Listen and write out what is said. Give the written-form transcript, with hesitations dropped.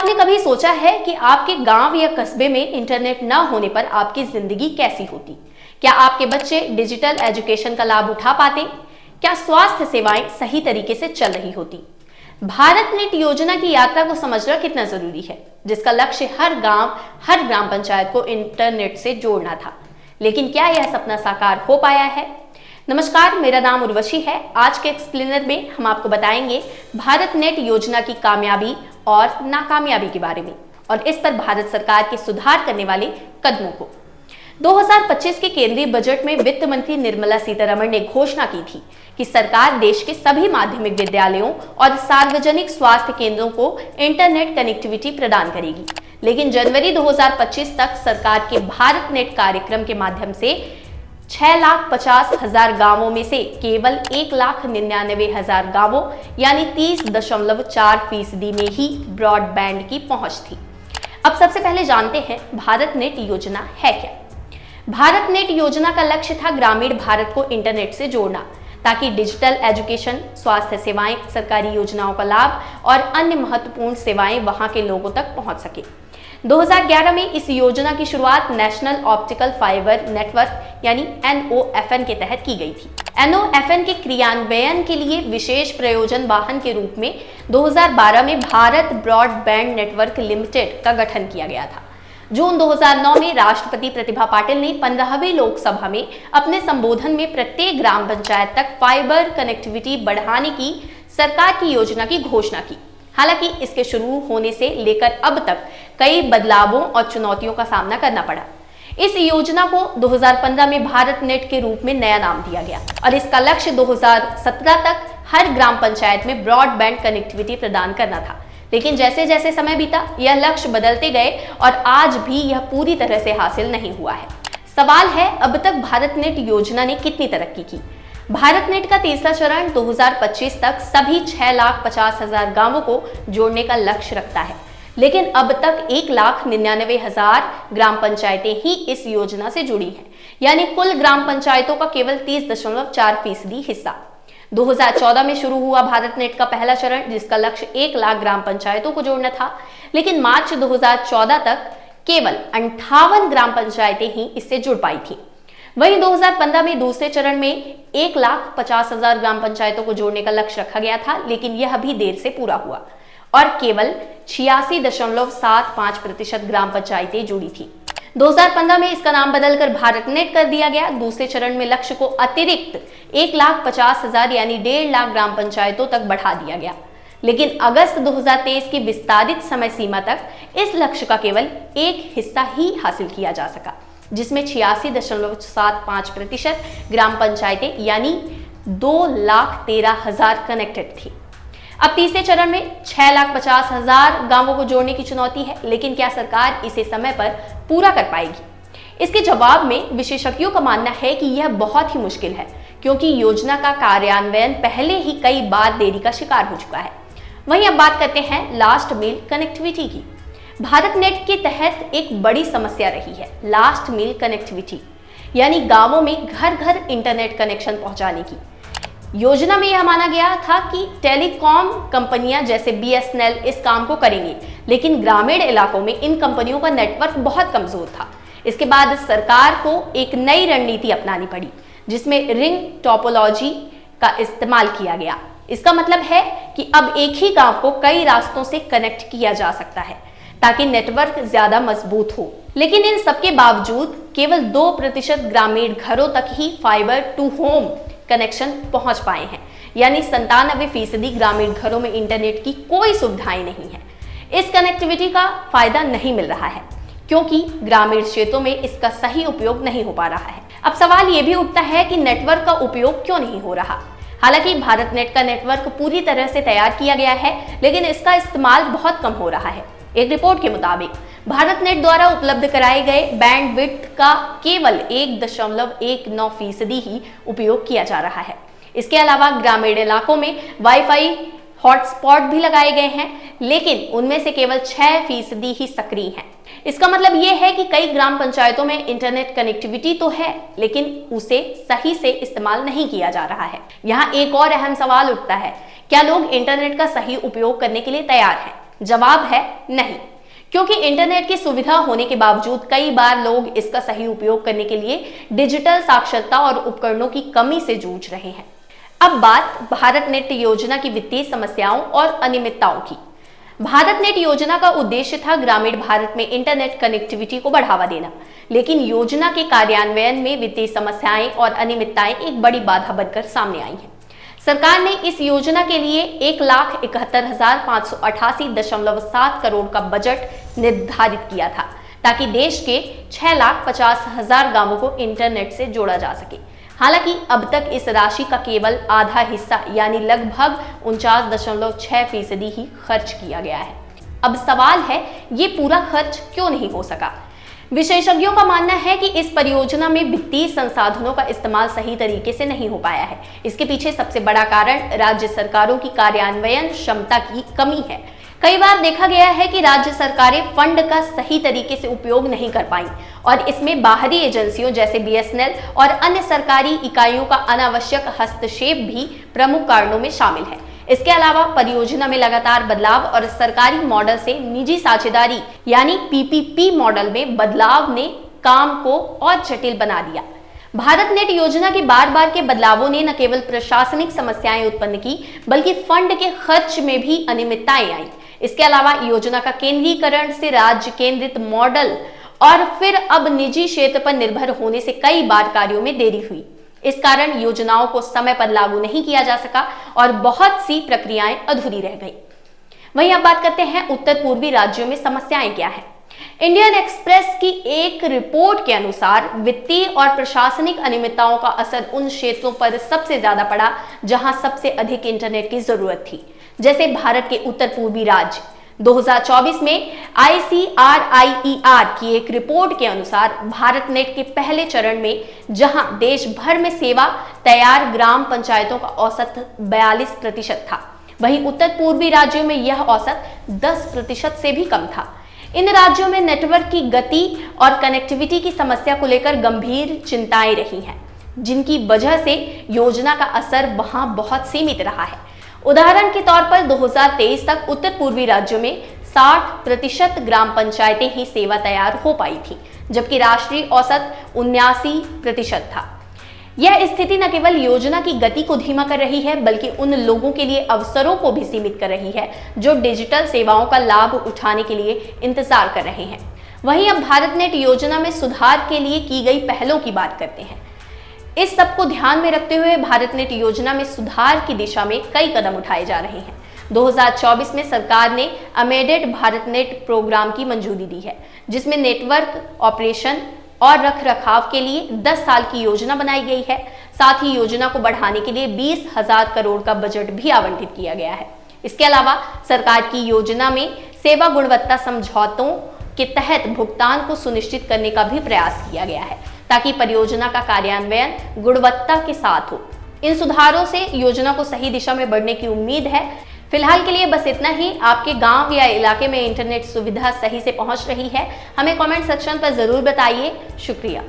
आपने कभी सोचा है कि आपके गांव या कस्बे में इंटरनेट न होने पर आपकी जिंदगी कैसी होती? क्या आपके बच्चे डिजिटल एजुकेशन का लाभ उठा पाते? क्या स्वास्थ्य सेवाएं सही तरीके से चल रही होती? भारत नेट योजना की यात्रा को समझना कितना जरूरी है, जिसका लक्ष्य हर गांव, हर ग्राम पंचायत को इंटरनेट से जोड़ना था। लेकिन क्या यह सपना साकार हो पाया है? नमस्कार, मेरा नाम उर्वशी है। आज के एक्सप्लेनर में हम आपको बताएंगे भारत नेट योजना की कामयाबी और नाकामयाबी के बारे में, और इस पर भारत सरकार के सुधार करने वाले कदमों को। 2025 के केंद्रीय बजट में वित्त मंत्री निर्मला सीतारमण ने घोषणा की थी कि सरकार देश के सभी माध्यमिक विद्यालयों और सार्वजनिक स्वास्थ्य केंद्रों को इंटरनेट कनेक्टिविटी प्रदान करेगी। लेकिन जनवरी 2025 तक सरकार के भारत नेट कार्यक्रम के माध्यम से 6,50,000 गांवों में से केवल 1,99,000 गांवों यानी 30.4% में ही ब्रॉडबैंड की पहुंच थी। अब सबसे पहले जानते हैं भारत नेट योजना है क्या। भारत नेट योजना का लक्ष्य था ग्रामीण भारत को इंटरनेट से जोड़ना, ताकि डिजिटल एजुकेशन, स्वास्थ्य सेवाएं, सरकारी योजनाओं का लाभ और अन्य महत्वपूर्ण सेवाएं वहां के लोगों तक पहुंच सके। 2011 में इस योजना की शुरुआत नेशनल ऑप्टिकल फाइबर नेटवर्क यानी NOFN के तहत की गई थी। NOFN के क्रियान्वयन के लिए विशेष प्रयोजन वाहन के रूप में 2012 में भारत ब्रॉडबैंड नेटवर्क लिमिटेड का गठन किया गया था। जून 2009 में राष्ट्रपति प्रतिभा पाटिल ने 15वीं लोकसभा में अपने संबोधन में प्रत्येक ग्राम पंचायत तक फाइबर कनेक्टिविटी बढ़ाने की सरकार की योजना की घोषणा की। हालांकि इसके शुरू होने से लेकर अब तक कई बदलावों और चुनौतियों का सामना करना पड़ा। इस योजना को 2015 में भारत नेट के रूप में नया नाम दिया गया और इसका लक्ष्य 2017 तक हर ग्राम पंचायत में ब्रॉडबैंड कनेक्टिविटी प्रदान करना था। लेकिन जैसे जैसे समय बीता, यह लक्ष्य बदलते गए और आज भी यह पूरी तरह से हासिल नहीं हुआ है। सवाल है, अब तक भारत नेट योजना ने कितनी तरक्की की? भारत नेट का तीसरा चरण 2025 तक सभी 6,50,000 गांवों को जोड़ने का लक्ष्य रखता है, लेकिन अब तक 1,99,000 ग्राम पंचायतें ही इस योजना से जुड़ी हैं, यानी कुल ग्राम पंचायतों का केवल 30.4% हिस्सा। 2014 में शुरू हुआ भारत नेट का पहला चरण, जिसका लक्ष्य 1 लाख ग्राम पंचायतों को जोड़ना था, लेकिन मार्च 2014 तक केवल 58 ग्राम पंचायतें ही इससे जुड़ पाई थी। वहीं 2015 में दूसरे चरण में 1,50,000 ग्राम पंचायतों को जोड़ने का लक्ष्य रखा गया था, लेकिन यह भी देर से पूरा हुआ और केवल 86.75% ग्राम पंचायतें जुड़ी थी। 2015 में इसका नाम बदलकर भारत नेट कर दिया गया। दूसरे चरण में लक्ष्य को अतिरिक्त 1,50,000 यानी 1.5 लाख ग्राम पंचायतों तक बढ़ा दिया गया, लेकिन अगस्त 2023 की विस्तारित समय सीमा तक इस लक्ष्य का केवल एक हिस्सा ही हासिल किया जा सका, जिसमें 86.75% ग्राम पंचायतें यानी 2,13,000 कनेक्टेड थी। अब तीसरे चरण में 6,50,000 गांवों को जोड़ने की चुनौती है, लेकिन क्या सरकार इसे समय पर पूरा कर पाएगी? इसके जवाब में विशेषज्ञों का मानना है कि यह बहुत ही मुश्किल है, क्योंकि योजना का कार्यान्वयन पहले ही कई बार देरी का शिकार हो चुका है। वहीं अब बात करते हैं लास्ट मील कनेक्टिविटी की। भारत नेट के तहत एक बड़ी समस्या रही है लास्ट मील कनेक्टिविटी, यानी गांवों में घर घर इंटरनेट कनेक्शन पहुंचाने की। योजना में यह माना गया था कि टेलीकॉम कंपनियां जैसे BSNL इस काम को करेंगी, लेकिन ग्रामीण इलाकों में इन कंपनियों का नेटवर्क बहुत कमजोर था। इसके बाद सरकार को एक नई रणनीति अपनानी पड़ी, जिसमें रिंग टोपोलॉजी का इस्तेमाल किया गया। इसका मतलब है कि अब एक ही गांव को कई रास्तों से कनेक्ट किया जा सकता है, ताकि नेटवर्क ज्यादा मजबूत हो। लेकिन इन सबके बावजूद केवल 2% ग्रामीण घरों तक ही फाइबर टू होम कनेक्शन पहुंच पाए हैं, यानी 97% ग्रामीण घरों में इंटरनेट की कोई सुविधाएं नहीं है। इस कनेक्टिविटी का फायदा नहीं मिल रहा है, क्योंकि ग्रामीण क्षेत्रों में इसका सही उपयोग नहीं हो पा रहा है। अब सवाल यह भी उठता है कि नेटवर्क का उपयोग क्यों नहीं हो रहा। हालांकि भारत नेट का नेटवर्क पूरी तरह से तैयार किया गया है, लेकिन इसका इस्तेमाल बहुत कम हो रहा है। एक रिपोर्ट के मुताबिक भारत नेट द्वारा उपलब्ध कराए गए बैंडविड्थ का केवल 1.19% ही उपयोग किया जा रहा है। इसके अलावा ग्रामीण इलाकों में वाईफाई हॉटस्पॉट भी लगाए गए हैं, लेकिन उनमें से केवल 6% ही सक्रिय हैं। इसका मतलब यह है कि कई ग्राम पंचायतों में इंटरनेट कनेक्टिविटी तो है, लेकिन उसे सही से इस्तेमाल नहीं किया जा रहा है। यहाँ एक और अहम सवाल उठता है, क्या लोग इंटरनेट का सही उपयोग करने के लिए तैयार हैं? जवाब है नहीं, क्योंकि इंटरनेट की सुविधा होने के बावजूद कई बार लोग इसका सही उपयोग करने के लिए डिजिटल साक्षरता और उपकरणों की कमी से जूझ रहे हैं। अब बात भारत नेट योजना की वित्तीय समस्याओं और अनियमितताओं की। भारत नेट योजना का उद्देश्य था ग्रामीण भारत में इंटरनेट कनेक्टिविटी को बढ़ावा देना, लेकिन योजना के कार्यान्वयन में वित्तीय समस्याएं और अनियमितताएं एक बड़ी बाधा बनकर सामने आई हैं। सरकार ने इस योजना के लिए 1,71,588.7 करोड़ का बजट निर्धारित किया था, ताकि देश के 6,50,000 गांवों को इंटरनेट से जोड़ा जा सके। हालांकि अब तक इस राशि का केवल आधा हिस्सा यानी लगभग 49.6% ही खर्च किया गया है। अब सवाल है, ये पूरा खर्च क्यों नहीं हो सका? विशेषज्ञों का मानना है कि इस परियोजना में वित्तीय संसाधनों का इस्तेमाल सही तरीके से नहीं हो पाया है। इसके पीछे सबसे बड़ा कारण राज्य सरकारों की कार्यान्वयन क्षमता की कमी है। कई बार देखा गया है कि राज्य सरकारें फंड का सही तरीके से उपयोग नहीं कर पाई और इसमें बाहरी एजेंसियों जैसे BSNL और अन्य सरकारी इकाइयों का अनावश्यक हस्तक्षेप भी प्रमुख कारणों में शामिल है। इसके अलावा परियोजना में लगातार बदलाव और सरकारी मॉडल से निजी साझेदारी यानी PPP मॉडल में बदलाव ने काम को और जटिल बना दिया। भारत नेट योजना के बार बार के बदलावों ने न केवल प्रशासनिक समस्याएं उत्पन्न की, बल्कि फंड के खर्च में भी अनियमितताएं आई। इसके अलावा योजना का केंद्रीकरण से राज्य केंद्रित मॉडल और फिर अब निजी क्षेत्र पर निर्भर होने से कई बार कार्यों में देरी हुई। इस कारण योजनाओं को समय पर लागू नहीं किया जा सका और बहुत सी प्रक्रियाएं अधूरी रह गई। वहीं अब बात करते हैं उत्तर पूर्वी राज्यों में समस्याएं क्या है। इंडियन एक्सप्रेस की एक रिपोर्ट के अनुसार वित्तीय और प्रशासनिक अनियमितताओं का असर उन क्षेत्रों पर सबसे ज्यादा पड़ा जहां सबसे अधिक इंटरनेट की जरूरत थी, जैसे भारत के उत्तर पूर्वी राज्य। 2024 में ICRIER की एक रिपोर्ट के अनुसार भारत नेट के पहले चरण में जहां देश भर में सेवा तैयार ग्राम पंचायतों का औसत 42% था, वहीं उत्तर पूर्वी राज्यों में यह औसत 10% से भी कम था। इन राज्यों में नेटवर्क की गति और कनेक्टिविटी की समस्या को लेकर गंभीर चिंताएं रही हैं, जिनकी वजह से योजना का असर वहां बहुत सीमित रहा है। उदाहरण के तौर पर 2023 तक उत्तर पूर्वी राज्यों में 60% ग्राम पंचायतें ही सेवा तैयार हो पाई थी, जबकि राष्ट्रीय औसत 79% था। यह स्थिति न केवल योजना की गति को धीमा कर रही है, बल्कि उन लोगों के लिए अवसरों को भी सीमित कर रही है जो डिजिटल सेवाओं का लाभ उठाने के लिए इंतजार कर रहे हैं। वहीं अब भारत नेट योजना में सुधार के लिए की गई पहलों की बात करते हैं। इस सब को ध्यान में रखते हुए भारत नेट योजना में सुधार की दिशा में कई कदम उठाए जा रहे हैं। 2024 में सरकार ने अमेडेड भारत नेट प्रोग्राम की मंजूरी दी है, जिसमें नेटवर्क ऑपरेशन और रखरखाव के लिए 10 साल की योजना बनाई गई है। साथ ही योजना को बढ़ाने के लिए 20,000 करोड़ का बजट भी आवंटित किया गया है। इसके अलावा सरकार की योजना में सेवा गुणवत्ता समझौतों के तहत भुगतान को सुनिश्चित करने का भी प्रयास किया गया है, ताकि परियोजना का कार्यान्वयन गुणवत्ता के साथ हो। इन सुधारों से योजना को सही दिशा में बढ़ने की उम्मीद है। फिलहाल के लिए बस इतना ही। आपके गांव या इलाके में इंटरनेट सुविधा सही से पहुंच रही है? हमें कमेंट सेक्शन पर जरूर बताइए। शुक्रिया।